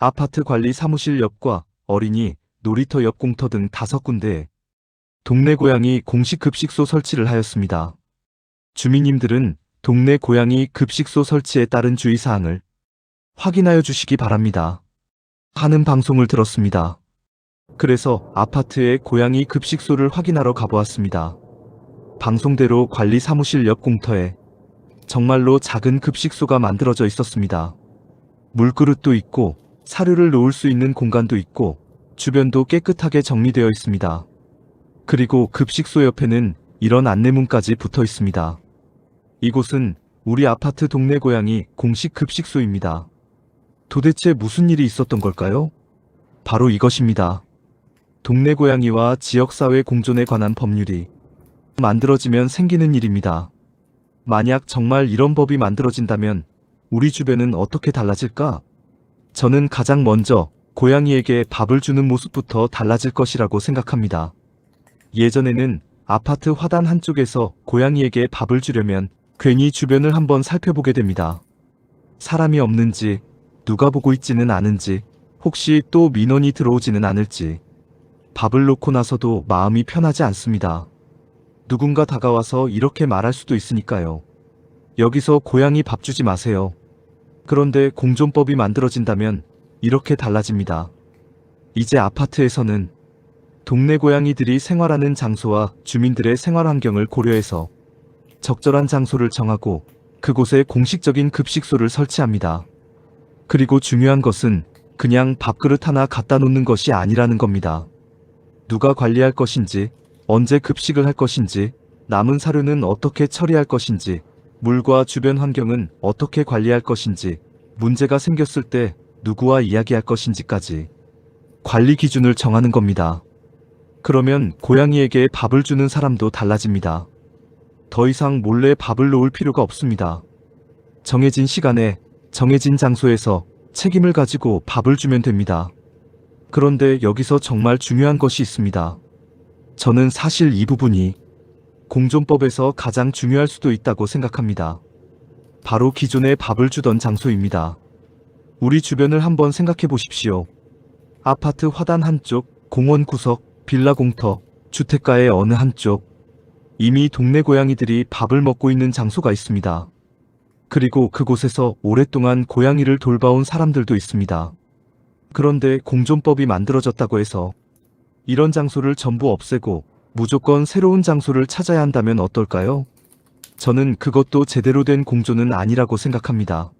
아파트 관리 사무실 옆과 어린이, 놀이터 옆 공터 등 5군데에 동네 고양이 공식 급식소 설치를 하였습니다. 주민님들은 동네 고양이 급식소 설치에 따른 주의사항을 확인하여 주시기 바랍니다. 하는 방송을 들었습니다. 그래서 아파트의 고양이 급식소를 확인하러 가보았습니다. 방송대로 관리 사무실 옆 공터에 정말로 작은 급식소가 만들어져 있었습니다. 물그릇도 있고 사료를 놓을 수 있는 공간도 있고 주변도 깨끗하게 정리되어 있습니다. 그리고 급식소 옆에는 이런 안내문까지 붙어 있습니다. 이곳은 우리 아파트 동네 고양이 공식 급식소입니다. 도대체 무슨 일이 있었던 걸까요? 바로 이것입니다. 동네 고양이와 지역사회 공존에 관한 법률이 만들어지면 생기는 일입니다. 만약 정말 이런 법이 만들어진다면 우리 주변은 어떻게 달라질까? 저는 가장 먼저 고양이에게 밥을 주는 모습부터 달라질 것이라고 생각합니다. 예전에는 아파트 화단 한쪽에서 고양이에게 밥을 주려면 괜히 주변을 한번 살펴보게 됩니다. 사람이 없는지, 누가 보고 있지는 않은지, 혹시 또 민원이 들어오지는 않을지. 밥을 놓고 나서도 마음이 편하지 않습니다. 누군가 다가와서 이렇게 말할 수도 있으니까요. 여기서 고양이 밥 주지 마세요. 그런데 공존법이 만들어진다면 이렇게 달라집니다. 이제 아파트에서는 동네 고양이들이 생활하는 장소와 주민들의 생활 환경을 고려해서 적절한 장소를 정하고 그곳에 공식적인 급식소를 설치합니다. 그리고 중요한 것은 그냥 밥그릇 하나 갖다 놓는 것이 아니라는 겁니다. 누가 관리할 것인지, 언제 급식을 할 것인지, 남은 사료는 어떻게 처리할 것인지, 물과 주변 환경은 어떻게 관리할 것인지, 문제가 생겼을 때 누구와 이야기할 것인지까지 관리 기준을 정하는 겁니다. 그러면 고양이에게 밥을 주는 사람도 달라집니다. 더 이상 몰래 밥을 놓을 필요가 없습니다. 정해진 시간에 정해진 장소에서 책임을 가지고 밥을 주면 됩니다. 그런데 여기서 정말 중요한 것이 있습니다. 저는 사실 이 부분이 공존법에서 가장 중요할 수도 있다고 생각합니다. 바로 기존에 밥을 주던 장소입니다. 우리 주변을 한번 생각해 보십시오. 아파트 화단 한쪽, 공원 구석, 빌라 공터, 주택가의 어느 한쪽, 이미 동네 고양이들이 밥을 먹고 있는 장소가 있습니다. 그리고 그곳에서 오랫동안 고양이를 돌봐온 사람들도 있습니다. 그런데 공존법이 만들어졌다고 해서 이런 장소를 전부 없애고 무조건 새로운 장소를 찾아야 한다면 어떨까요? 저는 그것도 제대로 된 공존은 아니라고 생각합니다.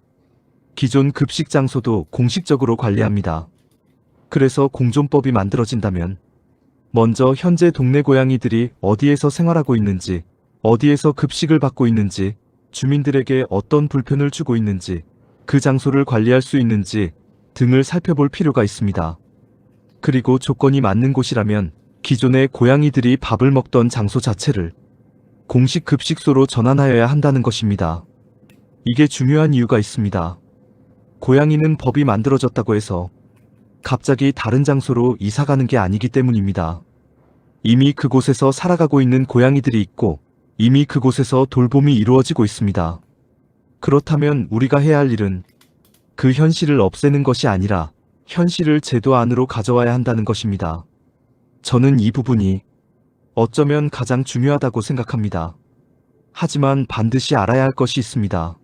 기존 급식 장소도 공식적으로 관리합니다. 그래서 공존법이 만들어진다면 먼저 현재 동네 고양이들이 어디에서 생활하고 있는지, 어디에서 급식을 받고 있는지, 주민들에게 어떤 불편을 주고 있는지, 그 장소를 관리할 수 있는지 등을 살펴볼 필요가 있습니다. 그리고 조건이 맞는 곳이라면 기존의 고양이들이 밥을 먹던 장소 자체를 공식 급식소로 전환하여야 한다는 것입니다. 이게 중요한 이유가 있습니다. 고양이는 법이 만들어졌다고 해서 갑자기 다른 장소로 이사가는 게 아니기 때문입니다. 이미 그곳에서 살아가고 있는 고양이들이 있고 이미 그곳에서 돌봄이 이루어지고 있습니다. 그렇다면 우리가 해야 할 일은 그 현실을 없애는 것이 아니라 현실을 제도 안으로 가져와야 한다는 것입니다. 저는 이 부분이 어쩌면 가장 중요하다고 생각합니다. 하지만 반드시 알아야 할 것이 있습니다.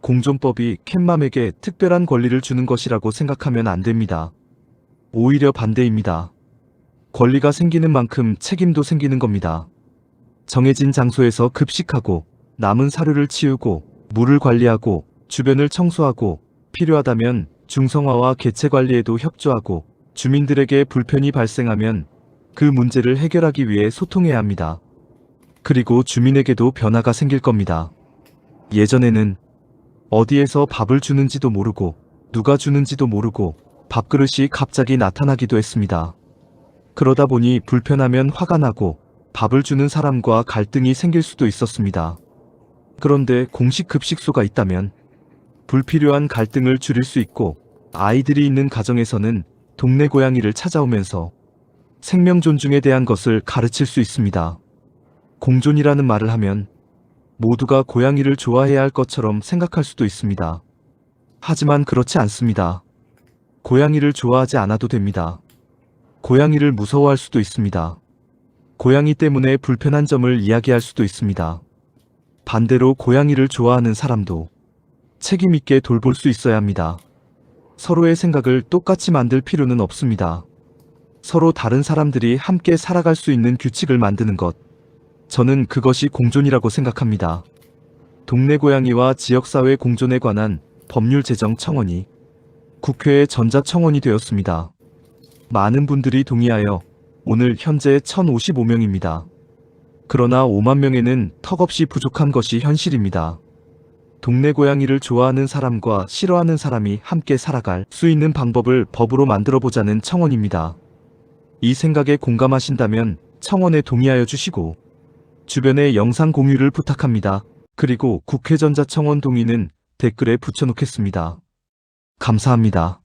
공존법이 캣맘에게 특별한 권리를 주는 것이라고 생각하면 안 됩니다. 오히려 반대입니다. 권리가 생기는 만큼 책임도 생기는 겁니다. 정해진 장소에서 급식하고 남은 사료를 치우고 물을 관리하고 주변을 청소하고 필요하다면 중성화와 개체 관리에도 협조하고 주민들에게 불편이 발생하면 그 문제를 해결하기 위해 소통해야 합니다. 그리고 주민에게도 변화가 생길 겁니다. 예전에는 어디에서 밥을 주는지도 모르고 누가 주는지도 모르고 밥그릇이 갑자기 나타나기도 했습니다. 그러다 보니 불편하면 화가 나고 밥을 주는 사람과 갈등이 생길 수도 있었습니다. 그런데 공식 급식소가 있다면 불필요한 갈등을 줄일 수 있고 아이들이 있는 가정에서는 동네 고양이를 찾아오면서 생명 존중에 대한 것을 가르칠 수 있습니다. 공존이라는 말을 하면 모두가 고양이를 좋아해야 할 것처럼 생각할 수도 있습니다. 하지만 그렇지 않습니다. 고양이를 좋아하지 않아도 됩니다. 고양이를 무서워할 수도 있습니다. 고양이 때문에 불편한 점을 이야기할 수도 있습니다. 반대로 고양이를 좋아하는 사람도 책임 있게 돌볼 수 있어야 합니다. 서로의 생각을 똑같이 만들 필요는 없습니다. 서로 다른 사람들이 함께 살아갈 수 있는 규칙을 만드는 것. 저는 그것이 공존이라고 생각합니다. 동네 고양이와 지역사회 공존에 관한 법률 제정 청원이 국회의 전자청원이 되었습니다. 많은 분들이 동의하여 오늘 현재 1055명입니다. 그러나 5만 명에는 턱없이 부족한 것이 현실입니다. 동네 고양이를 좋아하는 사람과 싫어하는 사람이 함께 살아갈 수 있는 방법을 법으로 만들어 보자는 청원입니다. 이 생각에 공감하신다면 청원에 동의하여 주시고 주변에 영상 공유를 부탁합니다. 그리고 국회 전자청원 동의는 댓글에 붙여놓겠습니다. 감사합니다.